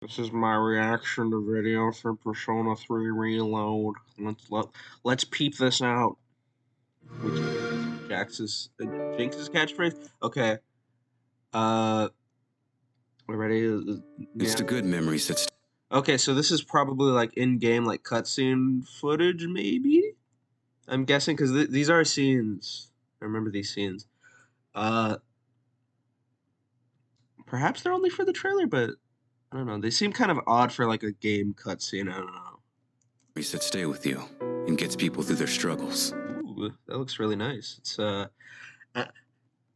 This is my reaction to video for Persona 3 Reload. Let's peep this out. Which is Jinx's catchphrase? Okay. We're ready? It's the good memories that Okay, so this is probably like in-game like cutscene footage, maybe? I'm guessing because these are scenes. I remember these scenes. Perhaps they're only for the trailer, but I don't know. They seem kind of odd for like a game cutscene. I don't know. that stay with you and gets people through their struggles. Ooh, that looks really nice. This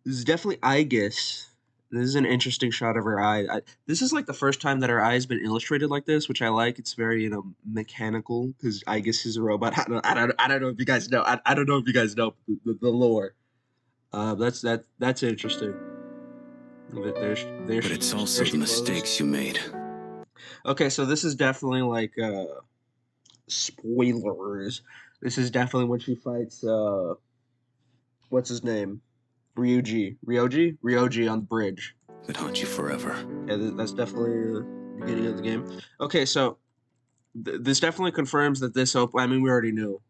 is definitely Aegis. This is an interesting shot of her eye. This is like the first time that her eye has been illustrated like this, which I like. It's very mechanical because Aegis is a robot. I don't know if you guys know. I don't know if you guys know the lore. That's interesting. But it's also the mistakes you made. Okay, so this is definitely like spoilers. This is definitely when she fights what's his name? Ryoji on the bridge. That haunt you forever. Yeah, that's definitely the beginning of the game. Okay, so this definitely confirms that this I mean, we already knew.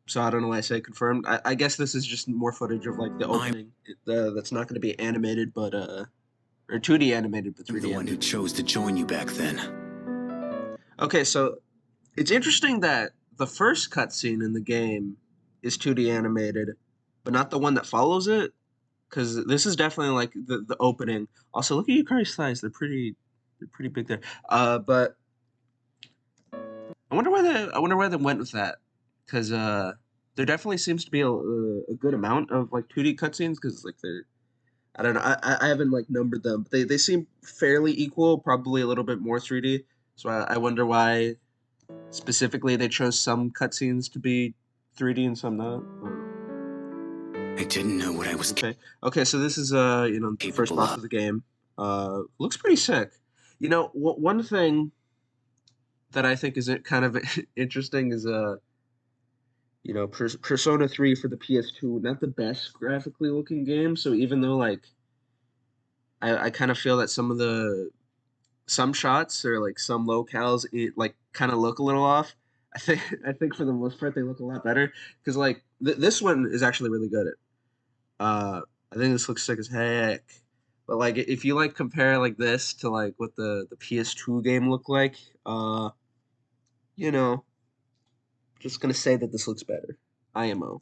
So I don't know why I say confirmed. I guess this is just more footage of like the opening. That's not going to be animated, but or 2D animated, but 3D. The one who chose to join you back then. Okay, so it's interesting that the first cutscene in the game is 2D animated, but not the one that follows it. Because this is definitely like the opening. Also, look at Yukari's thighs; they're pretty big there. But I wonder why they went with that. Because there definitely seems to be a good amount of like 2D cutscenes. Because like they're, I don't know, I haven't like numbered them, but they seem fairly equal. Probably a little bit more 3D. So I wonder why specifically they chose some cutscenes to be 3D and some not. I didn't know what I was. Okay, so this is the first boss of the game. Looks pretty sick. One thing that I think is kind of interesting is Persona 3 for the PS2, not the best graphically looking game. So even though like I kind of feel that some shots or like some locales like kind of look a little off. I think for the most part they look a lot better because like this one is actually really good. I think this looks sick as heck. But like if you like compare like this to like what the PS2 game looked like, just gonna say that this looks better. IMO.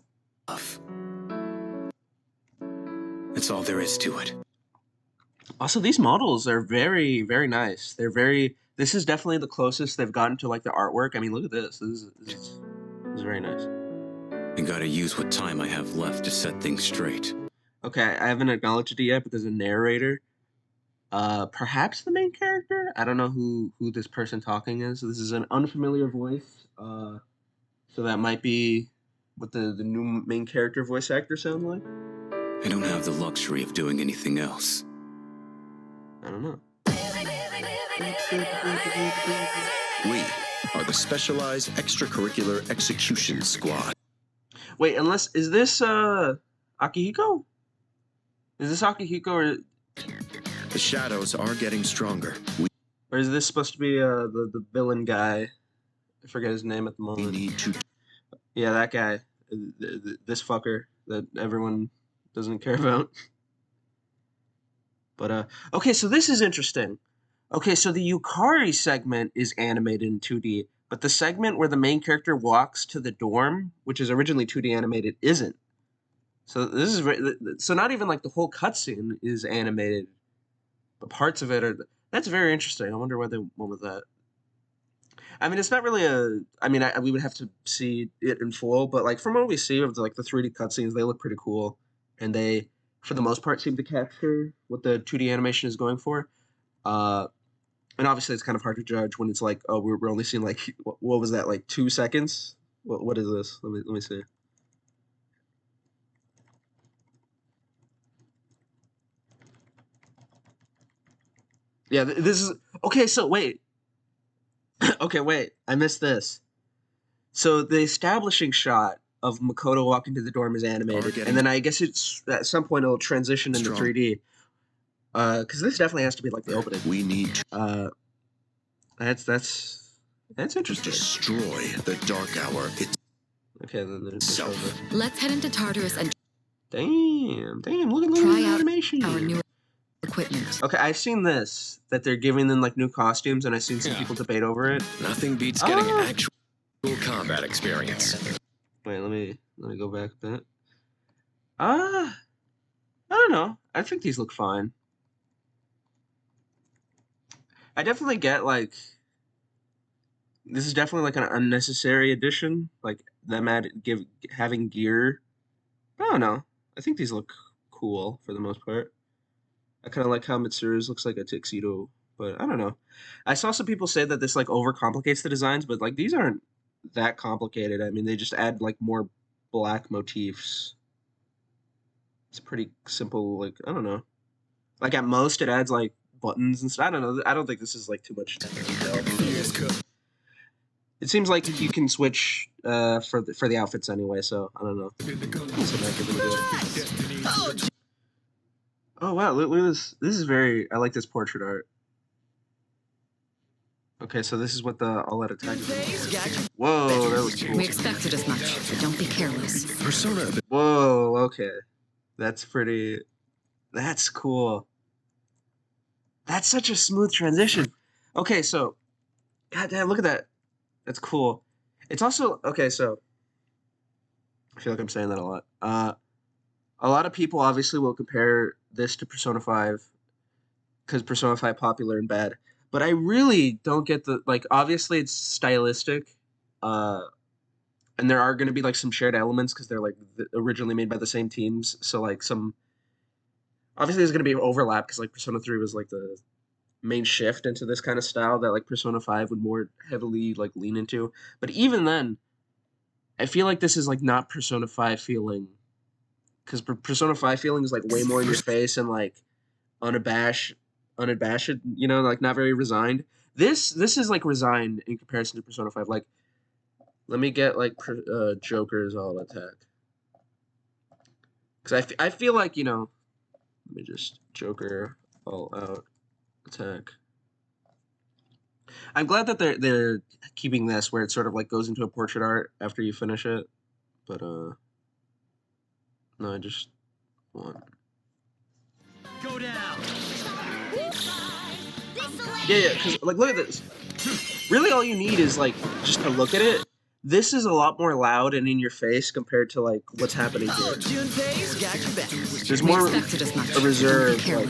That's all there is to it. Also, these models are very, very nice. This is definitely the closest they've gotten to like the artwork. I mean, look at this. This is very nice. I gotta use what time I have left to set things straight. Okay, I haven't acknowledged it yet, but there's a narrator. Perhaps the main character? I don't know who this person talking is. So this is an unfamiliar voice. So that might be what the new main character voice actor sound like? I don't have the luxury of doing anything else. I don't know. We are the Specialized Extracurricular Execution Squad. Wait, is this Akihiko? Is this Akihiko or... The shadows are getting stronger. Or is this supposed to be the villain guy? I forget his name at the moment. We need to... Yeah, that guy. This fucker that everyone doesn't care about. But, okay, so this is interesting. Okay, so the Yukari segment is animated in 2D, but the segment where the main character walks to the dorm, which is originally 2D animated, isn't. So this is so not even like the whole cutscene is animated, but parts of it are. That's very interesting. I wonder why they went with that. I mean, it's not really we would have to see it in full, but like from what we see of the 3D cutscenes, they look pretty cool, and they, for the most part, seem to capture what the 2D animation is going for. And obviously, it's kind of hard to judge when it's like, oh, we're only seeing like what was that, like 2 seconds? What is this? Let me see. Yeah, this is okay. So wait. Okay, wait. I missed this. So the establishing shot of Makoto walking to the dorm is animated, and then I guess it's at some point it'll transition into 3D. Because this definitely has to be like the opening. We need. That's interesting. Destroy the Dark Hour Okay, then there's itself. Let's head into Tartarus and damn, look at try the out animation. our new equipment. Okay, I've seen this, that they're giving them like new costumes, and I've seen some people debate over it. Nothing beats getting actual combat experience. Wait, let me go back a bit. I don't know. I think these look fine. I definitely get like this is definitely like an unnecessary addition, like them having gear. I don't know. I think these look cool for the most part. I kind of like how Mitsuru's looks like a tuxedo, but I don't know. I saw some people say that this like overcomplicates the designs, but like these aren't that complicated. I mean, they just add like more black motifs. It's pretty simple. Like I don't know. Like at most, it adds like buttons and stuff. I don't know. I don't think this is like too much detail. It seems like you can switch for the outfits anyway, so I don't know. Oh wow, look at this. This is very. I like this portrait art. Okay, so this is what the all-out attack is. Whoa, that was cool. We expected as much, but don't be careless. Persona. Whoa, okay. That's pretty. That's cool. That's such a smooth transition. Okay, so. Goddamn, look at that. That's cool. It's also. Okay, so. I feel like I'm saying that a lot. A lot of people obviously will compare this to Persona 5 because Persona 5 popular and bad. But I really don't get the like. Obviously, it's stylistic, and there are going to be like some shared elements because they're like originally made by the same teams. So like some. Obviously, there's going to be overlap because like Persona 3 was like the main shift into this kind of style that like Persona 5 would more heavily like lean into. But even then, I feel like this is like not Persona 5 feeling. Because Persona 5 feeling is like way more in your face and like unabashed, you know, like not very resigned. This is like resigned in comparison to Persona 5. Like, let me get like Joker's all attack. Because I feel like, you know, let me just Joker all out attack. I'm glad that they're keeping this where it sort of like goes into a portrait art after you finish it. But no, I just want. Go down. Yeah, because like look at this. Really, all you need is like just to look at it. This is a lot more loud and in your face compared to like what's happening here. There's more a reserve, like,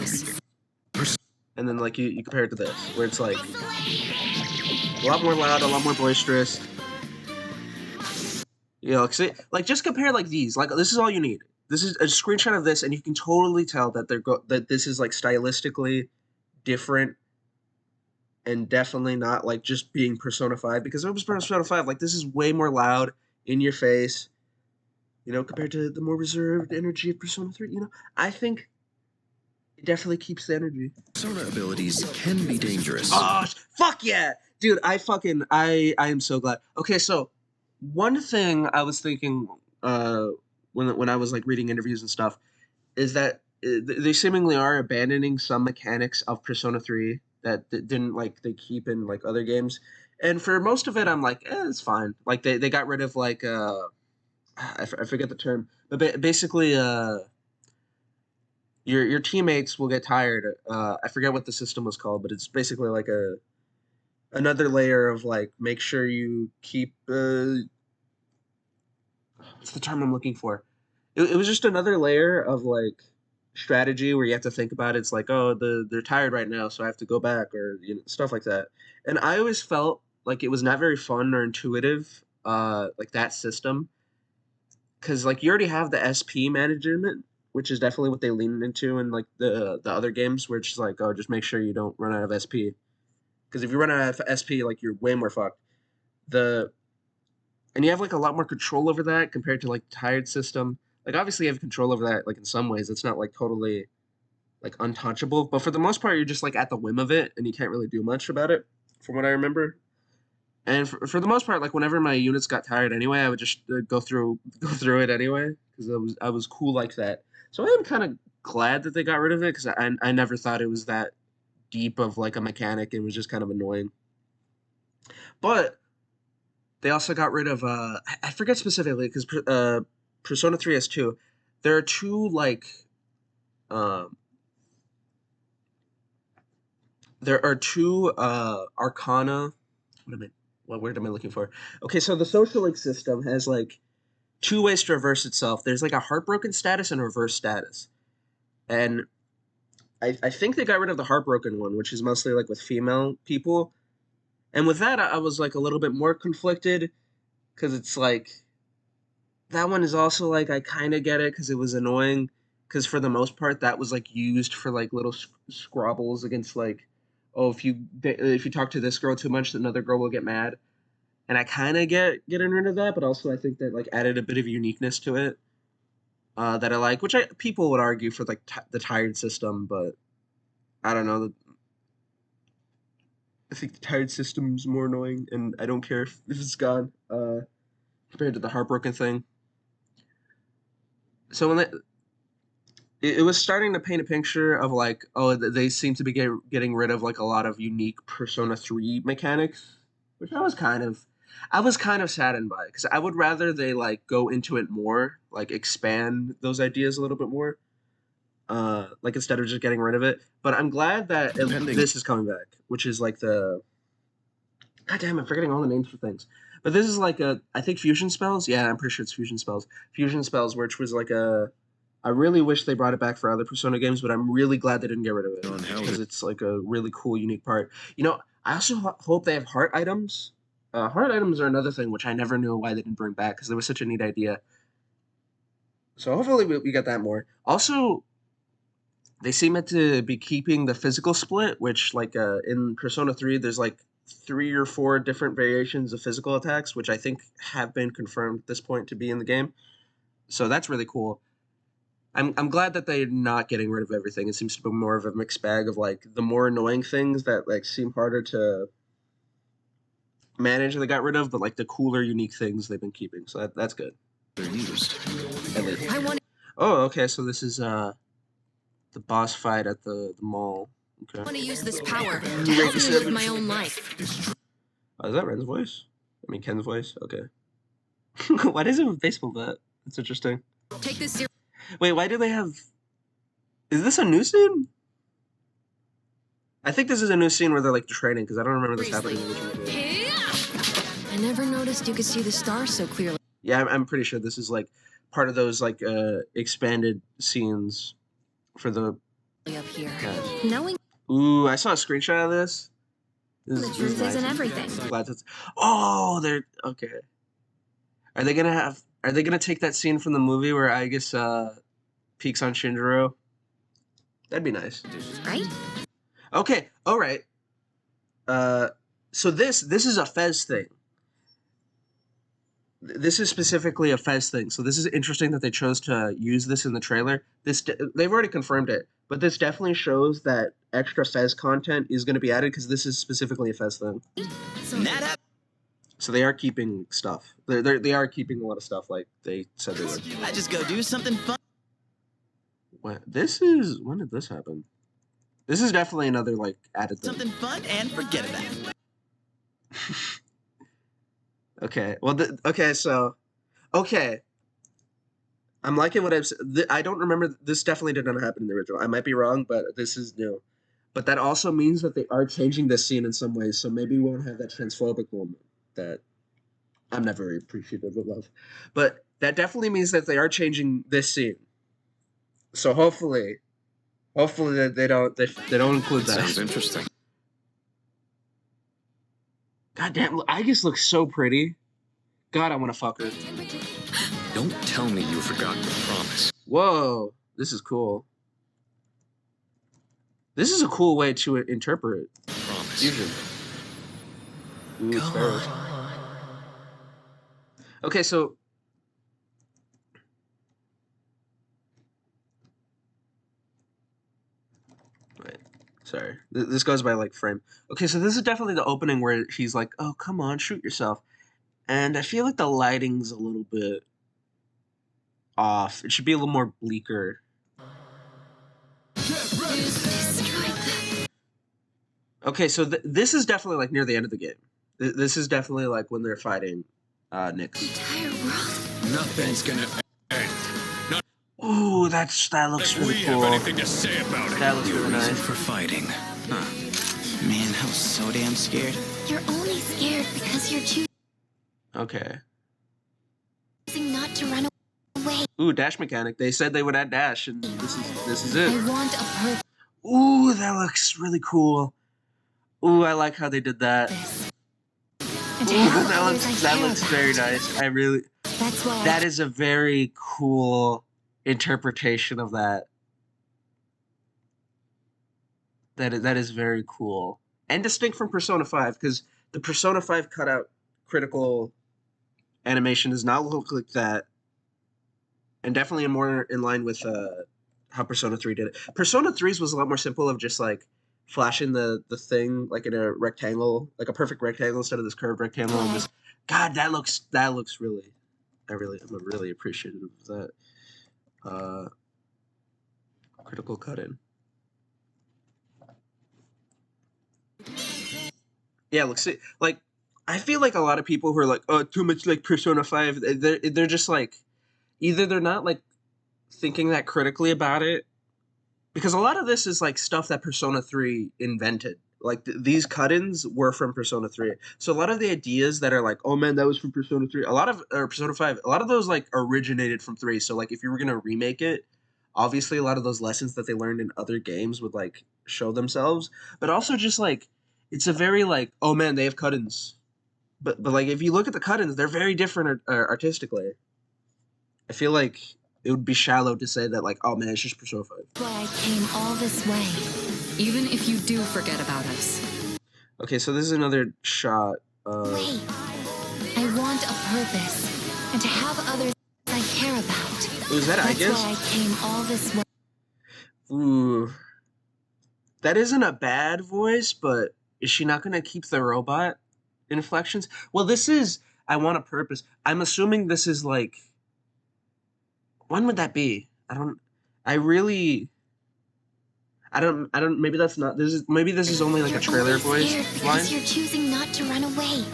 and then like you compare it to this, where it's like a lot more loud, a lot more boisterous. You know, like just compare like these. Like this is all you need. This is a screenshot of this, and you can totally tell that that this is like stylistically different, and definitely not like just being Persona 5 because it was Persona 5. Like this is way more loud, in your face, you know, compared to the more reserved energy of Persona 3. You know, I think it definitely keeps the energy. Persona abilities can be dangerous. Oh fuck yeah, dude! I am so glad. Okay, so one thing I was thinking when I was like reading interviews and stuff is that they seemingly are abandoning some mechanics of Persona 3 that didn't like they keep in like other games, and for most of it I'm like it's fine. Like they got rid of like I forget the term, but basically your teammates will get tired. I forget what the system was called, but it's basically like another layer of like make sure you keep what's the term I'm looking for? It was just another layer of like strategy where you have to think about it. It's like, oh, they're tired right now, so I have to go back, or you know, stuff like that. And I always felt like it was not very fun or intuitive, like that system, because like you already have the SP management, which is definitely what they lean into in like the other games, where it's just like, oh, just make sure you don't run out of SP, because if you run out of SP, like you're way more fucked. And you have like a lot more control over that compared to like tired system. Like obviously you have control over that like in some ways. It's not like totally like untouchable, but for the most part you're just like at the whim of it and you can't really do much about it from what I remember. And for the most part, like whenever my units got tired anyway, I would just go through it anyway because I was cool like that. So I am kind of glad that they got rid of it because I never thought it was that deep of like a mechanic. It was just kind of annoying. But they also got rid of I forget specifically because Persona 3 has two. There are two like um there are two arcana. What word am I looking for? Okay, so the social link system has like two ways to reverse itself. There's like a heartbroken status and a reverse status. And I think they got rid of the heartbroken one, which is mostly like with female people. And with that, I was like a little bit more conflicted because it's like that one is also like I kind of get it because it was annoying because for the most part that was like used for like little squabbles against like oh if you talk to this girl too much another girl will get mad and I kind of get getting rid of that but also I think that like added a bit of uniqueness to it that I like which people would argue for like the tired system but I don't know I think the tired system's more annoying and I don't care if it's gone compared to the heartbroken thing. So when it was starting to paint a picture of like, oh, they seem to be getting rid of like a lot of unique Persona 3 mechanics, which I was kind of saddened by because I would rather they like go into it more, like expand those ideas a little bit more, like instead of just getting rid of it. But I'm glad that this is coming back, which is like the, God damn, I'm forgetting all the names for things. But this is like I think fusion spells. Yeah, I'm pretty sure it's fusion spells. Fusion spells, which was like I really wish they brought it back for other Persona games, but I'm really glad they didn't get rid of it because it's like a really cool, unique part. You know, I also hope they have heart items. Heart items are another thing which I never knew why they didn't bring back because it was such a neat idea. So hopefully we get that more. Also, they seem to be keeping the physical split, which like in Persona 3, there's like 3 or 4 different variations of physical attacks, which I think have been confirmed at this point to be in the game. So that's really cool. I'm glad that they're not getting rid of everything. It seems to be more of a mixed bag of like the more annoying things that like seem harder to manage they got rid of, but like the cooler, unique things they've been keeping. So that's good. I want Oh, okay. So this is the boss fight at the mall. Okay. to use this power to help me live my own life. Oh, is that Ren's voice? I mean Ken's voice. Okay. Why does it have a baseball bat? That's interesting. Take this seriously. Wait, why do they have? Is this a new scene? I think this is a new scene where they're like training because I don't remember this happening in the original game. I never noticed you could see the stars so clearly. Yeah, I'm pretty sure this is like part of those like expanded scenes for the. Up here. Yeah. Knowing Ooh, I saw a screenshot of this. the truth isn't everything. Glad that's. Oh, they're okay. Are they gonna take that scene from the movie where I guess peeks on Shinjiro? That'd be nice. Right? Okay, all right. So this is a Fez thing. This is specifically a Fez thing. So this is interesting that they chose to use this in the trailer. They've already confirmed it, but this definitely shows that extra Fez content is going to be added because this is specifically a Fez thing. So they are keeping stuff. They are keeping a lot of stuff like they said they would. I just go do something fun. When did this happen? This is definitely another like added thing. Something fun and forget about it. Okay. Well, okay. I'm liking what I've said. I don't remember. This definitely did not happen in the original. I might be wrong, but this is new. But that also means that they are changing this scene in some ways. So maybe we won't have that transphobic moment that I'm not very appreciative of love. But that definitely means that they are changing this scene. So hopefully they don't include that. Sounds interesting. God damn, Aegis looks so pretty. God, I want to fuck her. Don't tell me you've forgotten the promise. Whoa, this is cool. This is a cool way to interpret Promise. fusion. Ooh, sparrows. Okay, so wait, sorry. This goes by like frame. Okay, so this is definitely the opening where he's like, "Oh, come on, shoot yourself." And I feel like the lighting's a little bit off. It should be a little more bleaker. Okay, so this is definitely like near the end of the game. This is definitely like when they're fighting Nyx. Entire world. Nothing's gonna end. Ooh, that looks really cool. to say about That looks really Reason nice. for fighting. Huh. Man, I was so damn scared. You're only scared because you're Okay. choosing not to run away. Ooh, dash mechanic. They said they would add dash, and this is it. I want a purpose. Ooh, that looks really cool. Ooh, I like how they did that. And to Ooh, have that others I looks care very about. nice. I really. That's why That is a very cool interpretation of that. That is very cool and distinct from Persona 5, because the Persona 5 cutout critical animation does not look like that, and definitely more in line with how Persona 3 did it. Persona 3's was a lot more simple, of just like flashing the thing like in a rectangle, like a perfect rectangle instead of this curved rectangle. And just, God, that looks really. I'm really appreciative of that. Critical cut in. Yeah, look, see, like, I feel like a lot of people who are like, oh, too much like Persona 5, they're just like, either they're not like thinking that critically about it, because a lot of this is like stuff that Persona 3 invented. Like these cut-ins were from Persona 3. So a lot of the ideas that are like, oh man, that was from Persona 3, or Persona 5, a lot of those like originated from 3. So like if you were gonna remake it, obviously a lot of those lessons that they learned in other games would like show themselves. But also just like, it's a very like, oh man, they have cut-ins. But like if you look at the cut-ins, they're very different artistically. I feel like it would be shallow to say that like, oh man, it's just Persona 5. that's why I came all this way. Even if you do forget about us. Okay, so this is another shot. Wait. I want a purpose. And to have others I care about. Was that I That's guess? why I came all this way. Ooh. That isn't a bad voice, but is she not going to keep the robot inflections? Well, this is I want a purpose. I'm assuming this is like, when would that be? Maybe that's not, maybe this is only like You're a trailer only voice scared line. because you're choosing not to run away.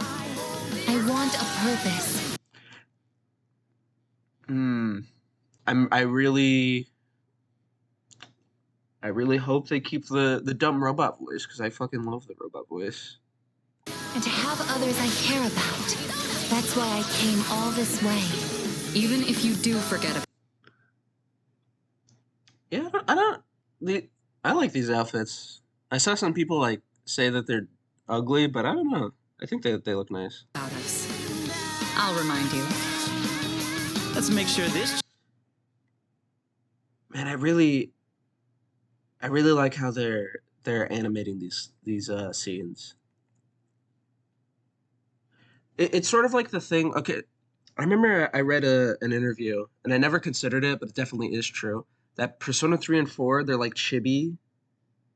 I want a purpose. I really hope they keep the dumb robot voice, because I fucking love the robot voice. And to have others I care about. That's why I came all this way. Even if you do forget about Yeah, I like these outfits. I saw some people like say that they're ugly, but I don't know. I think they look nice. us. I'll remind you. Let's make sure this Man, I really like how they're animating these scenes. It's sort of like the thing. Okay, I remember I read an interview, and I never considered it, but it definitely is true, that Persona 3 and 4, they're like chibi,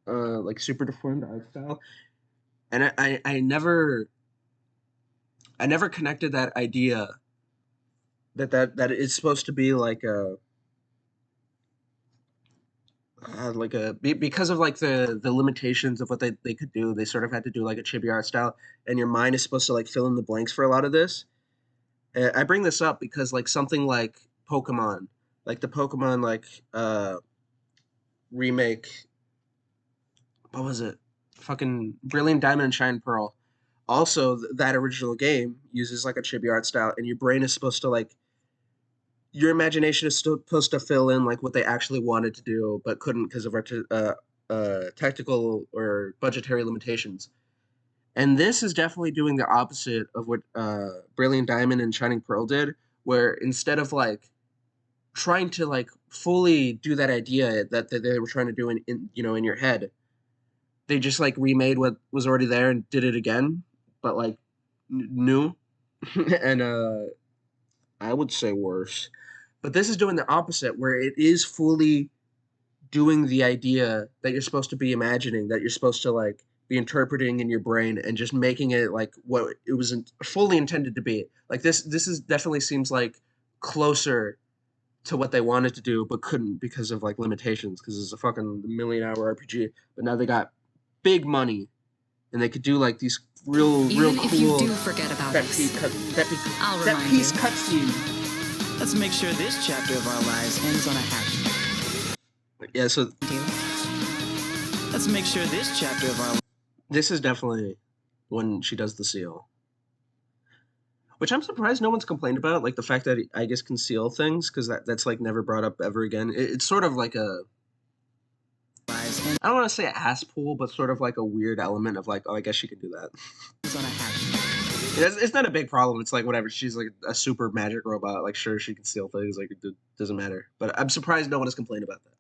like super deformed art style, and I never connected that idea that it's supposed to be like because of like the limitations of what they could do. They sort of had to do like a chibi art style, and your mind is supposed to like fill in the blanks for a lot of this. I bring this up because like something like Pokemon, like the Pokemon like remake, what was it? Fucking Brilliant Diamond and Shine Pearl. Also, that original game uses like a chibi art style, and your brain is supposed to like, your imagination is supposed to fill in like what they actually wanted to do but couldn't because of our tactical or budgetary limitations. And this is definitely doing the opposite of what Brilliant Diamond and Shining Pearl did, where instead of like trying to like fully do that idea that they were trying to do in your head, they just like remade what was already there and did it again, but like new and I would say worse. But this is doing the opposite, where it is fully doing the idea that you're supposed to be imagining, that you're supposed to like be interpreting in your brain, and just making it like what it was fully intended to be. Like this is definitely seems like closer to what they wanted to do but couldn't because of like limitations, because it's a fucking $1 million RPG. But now they got big money, and they could do like these real Even cool. if you do forget about that us, I'll that remind piece you. cutscene. Let's make sure this chapter of our lives ends on a happy. Yeah, so Let's make sure this chapter of our this is definitely when she does the seal. Which I'm surprised no one's complained about, like the fact that I guess conceal things, because that's like never brought up ever again. It's sort of like a, lives ends I don't want to say ass pull, but sort of like a weird element of like, oh, I guess she could do that. on a happy. It's not a big problem. It's like whatever. She's like a super magic robot. Like sure, she can steal things. Like it doesn't matter. But I'm surprised no one has complained about that.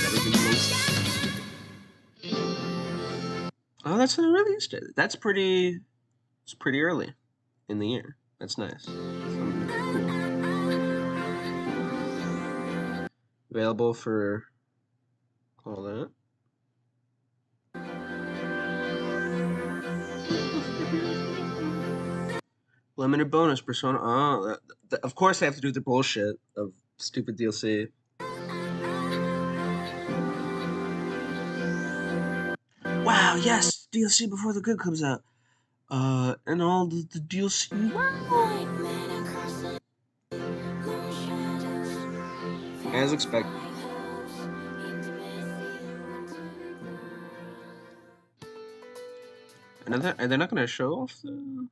Everything makes sense. Oh, that's an release date. That's pretty. It's pretty early in the year. That's nice. Cool. Available for all that. Limited bonus Persona. Oh, of course they have to do the bullshit of stupid DLC. Wow, yes, DLC before the good comes out. And all the DLC. As expected. And they're not gonna show off the